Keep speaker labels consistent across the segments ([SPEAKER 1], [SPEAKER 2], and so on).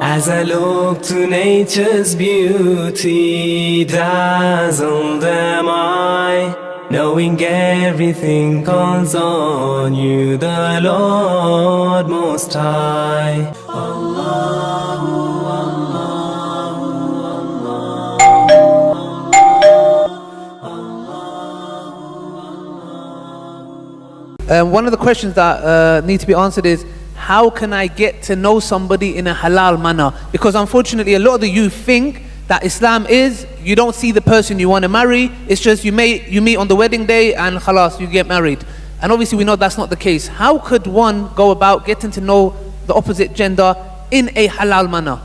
[SPEAKER 1] As I look to nature's beauty, dazzled am I, knowing everything calls on you, the Lord Most High.
[SPEAKER 2] One of the questions that need to be answered is, how can I get to know somebody in a halal manner? Because unfortunately a lot of the youth think that Islam is, you don't see the person you want to marry, it's just you meet on the wedding day and khalas, you get married. And obviously we know that's not the case. How could one go about getting to know the opposite gender in a halal manner?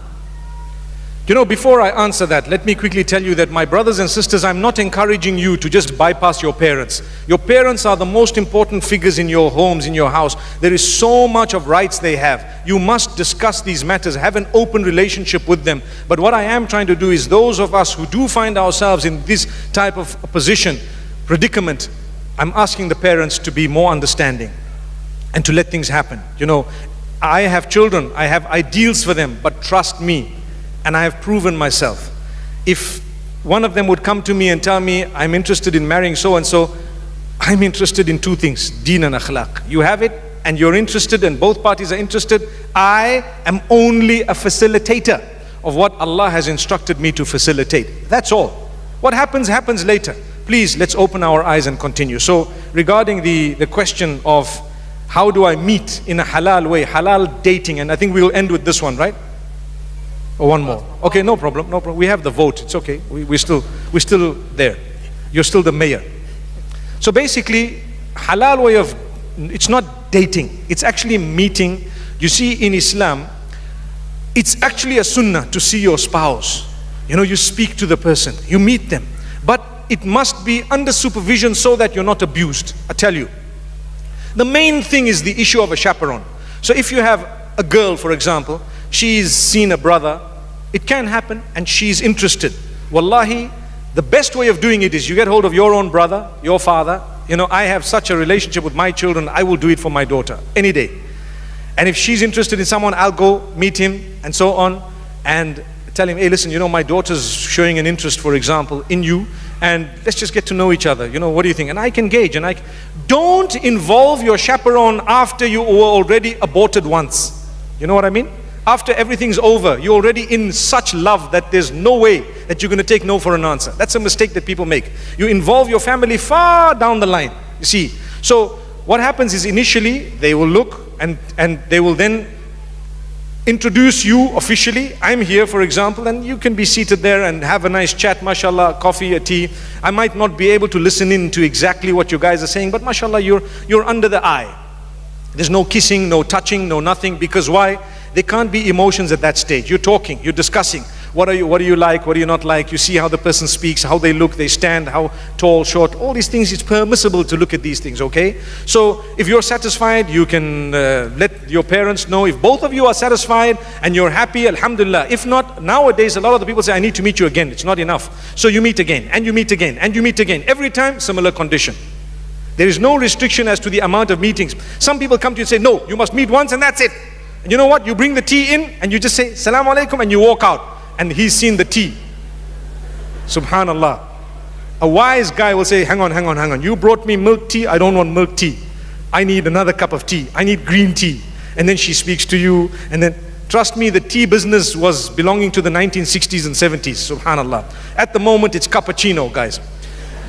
[SPEAKER 3] You know, before I answer that, let me quickly tell you that, my brothers and sisters, I'm not encouraging you to just bypass your parents. Your parents are the most important figures in your homes, in your house. There is so much of rights they have. You must discuss these matters, have an open relationship with them. But what I am trying to do is, those of us who do find ourselves in this type of position, predicament, I'm asking the parents to be more understanding and to let things happen. You know, I have children, I have ideals for them, but trust me, and I have proven myself, if one of them would come to me and tell me, I'm interested in marrying so and so, I'm interested in two things, deen and akhlaq. You have it and you're interested and both parties are interested. I am only a facilitator of what Allah has instructed me to facilitate. That's all. What happens, happens later. Please, let's open our eyes and continue. So regarding the question of how do I meet in a halal way, halal dating, and I think we'll end with this one, right? Or one more. Okay, no problem, no problem. We have the vote, it's okay. We're still there. You're still the mayor. So basically, halal way of, it's not dating, it's actually meeting. You see, in Islam, it's actually a sunnah to see your spouse. You know, you speak to the person, you meet them. But it must be under supervision so that you're not abused. I tell you. The main thing is the issue of a chaperone. So if you have a girl, for example, she's seen a brother, it can happen, and she's interested. Wallahi, the best way of doing it is you get hold of your own brother, your father. You know, I have such a relationship with my children, I will do it for my daughter, any day. And if she's interested in someone, I'll go meet him, and so on, and tell him, hey listen, you know, my daughter's showing an interest, for example, in you, and let's just get to know each other. You know, what do you think? And I can gauge, and don't involve your chaperone after you were already aborted once. You know what I mean? After everything's over, you're already in such love that there's no way that you're going to take no for an answer. That's a mistake that people make. You involve your family far down the line, you see. So what happens is, initially they will look and they will then introduce you officially. I'm here, for example, and you can be seated there and have a nice chat, mashallah, coffee, a tea. I might not be able to listen in to exactly what you guys are saying, but mashallah, you're under the eye. There's no kissing, no touching, no nothing. Because why? There can't be emotions at that stage. You're talking, you're discussing. What do you like, what do you not like? You see how the person speaks, how they look, they stand, how tall, short, all these things. It's permissible to look at these things, okay? So if you're satisfied, you can let your parents know. If both of you are satisfied and you're happy, alhamdulillah. If not, nowadays a lot of the people say, I need to meet you again. It's not enough. So you meet again, and you meet again, and you meet again. Every time, similar condition. There is no restriction as to the amount of meetings. Some people come to you and say, no, you must meet once and that's it. And you know what? You bring the tea in and you just say, Salaam alaikum, and you walk out. And he's seen the tea. Subhanallah. A wise guy will say, hang on. You brought me milk tea, I don't want milk tea. I need another cup of tea. I need green tea. And then she speaks to you. And then, trust me, the tea business was belonging to the 1960s and 70s. Subhanallah. At the moment, it's cappuccino, guys.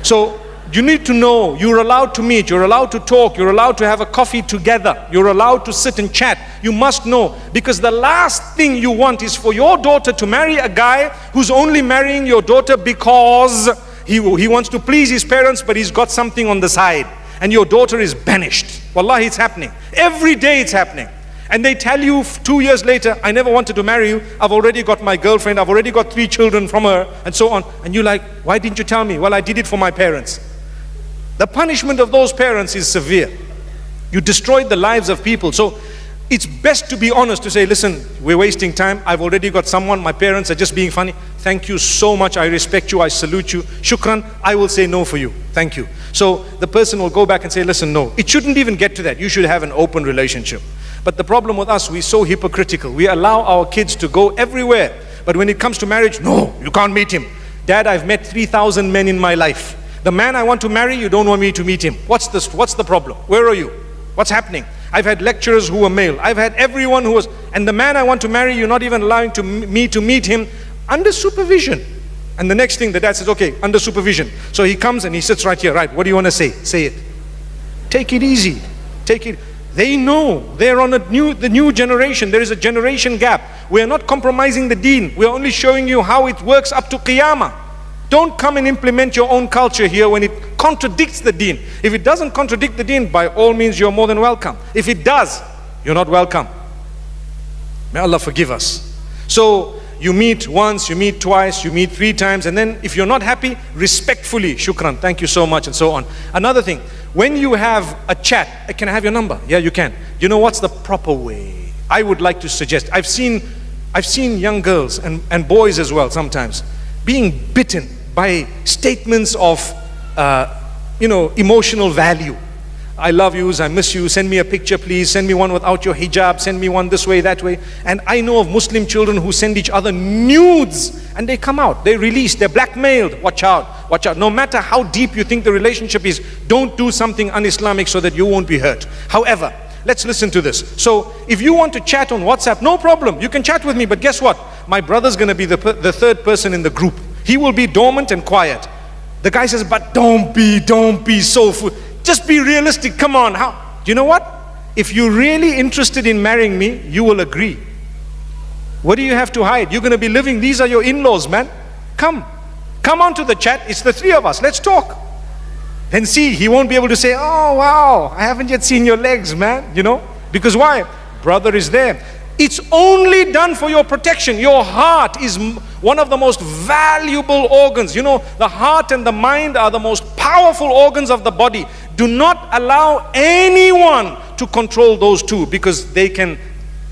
[SPEAKER 3] So, you need to know, you're allowed to meet, you're allowed to talk, you're allowed to have a coffee together, you're allowed to sit and chat. You must know, because the last thing you want is for your daughter to marry a guy who's only marrying your daughter because he wants to please his parents, but he's got something on the side, and your daughter is banished. Wallahi, it's happening. Every day it's happening. And they tell you 2 years later, I never wanted to marry you, I've already got my girlfriend, I've already got 3 children from her, and so on. And you're like, why didn't you tell me? Well, I did it for my parents. The punishment of those parents is severe. You destroyed the lives of people. So it's best to be honest, to say, listen, we're wasting time. I've already got someone. My parents are just being funny. Thank you so much. I respect you. I salute you. Shukran. I will say no for you. Thank you. So the person will go back and say, listen, no. It shouldn't even get to that. You should have an open relationship. But the problem with us, we're so hypocritical. We allow our kids to go everywhere. But when it comes to marriage, no, you can't meet him. Dad, I've met 3,000 men in my life. The man I want to marry, you don't want me to meet him. What's the problem? Where are you? What's happening? I've had lecturers who were male. I've had everyone who was, and the man I want to marry, you're not even allowing me to meet him under supervision. And the next thing, the dad says, okay, under supervision. So he comes and he sits right here, right? What do you want to say? Say it. Take it easy. Take it. They know they're on the new generation. There is a generation gap. We are not compromising the deen. We are only showing you how it works up to Qiyamah. Don't come and implement your own culture here when it contradicts the deen. If it doesn't contradict the deen, by all means you're more than welcome. If it does, you're not welcome. May Allah forgive us. So you meet once, you meet twice, you meet 3 times, and then if you're not happy, respectfully, shukran, thank you so much, and so on. Another thing, when you have a chat, can I have your number? Yeah, you can. You know what's the proper way? I would like to suggest, I've seen young girls and boys as well sometimes being bitten by statements of emotional value. I love you, I miss you, send me a picture please, send me one without your hijab, send me one this way, that way. And I know of Muslim children who send each other nudes and they come out, they release, they're blackmailed. Watch out, watch out. No matter how deep you think the relationship is, don't do something un-Islamic so that you won't be hurt. However, let's listen to this. So if you want to chat on WhatsApp, no problem, you can chat with me, but guess what? My brother's going to be the third person in the group. He will be dormant and quiet. The guy says, but don't be so fool. Just be realistic, come on. How? Do you know what? If you're really interested in marrying me, you will agree. What do you have to hide? You're going to be living, these are your in-laws, man. Come onto the chat, it's the 3 of us, let's talk. Then see, he won't be able to say, oh wow, I haven't yet seen your legs, man. Because why? Brother is there. It's only done for your protection. Your heart is one of the most valuable organs. The heart and the mind are the most powerful organs of the body. Do not allow anyone to control those two, because they can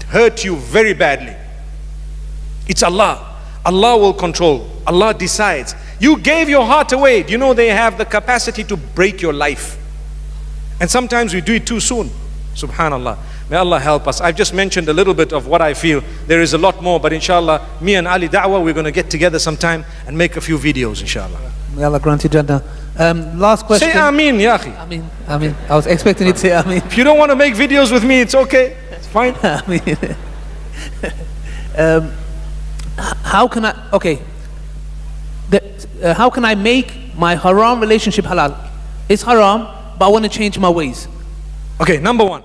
[SPEAKER 3] hurt you very badly. It's Allah. Allah will control. Allah decides. You gave your heart away. Do you know they have the capacity to break your life? And sometimes we do it too soon. Subhanallah. May Allah help us. I've just mentioned a little bit of what I feel. There is a lot more, but inshallah, me and Ali Da'wah, we're going to get together sometime and make a few videos, inshallah.
[SPEAKER 2] May Allah grant you Jannah. Last question.
[SPEAKER 3] Say Ameen, ya akhi.
[SPEAKER 2] Ameen. I was expecting you to say Ameen.
[SPEAKER 3] If you don't want to make videos with me, it's okay. It's fine.
[SPEAKER 2] Ameen. How can I make my haram relationship halal? It's haram, but I want to change my ways.
[SPEAKER 3] Okay, number 1.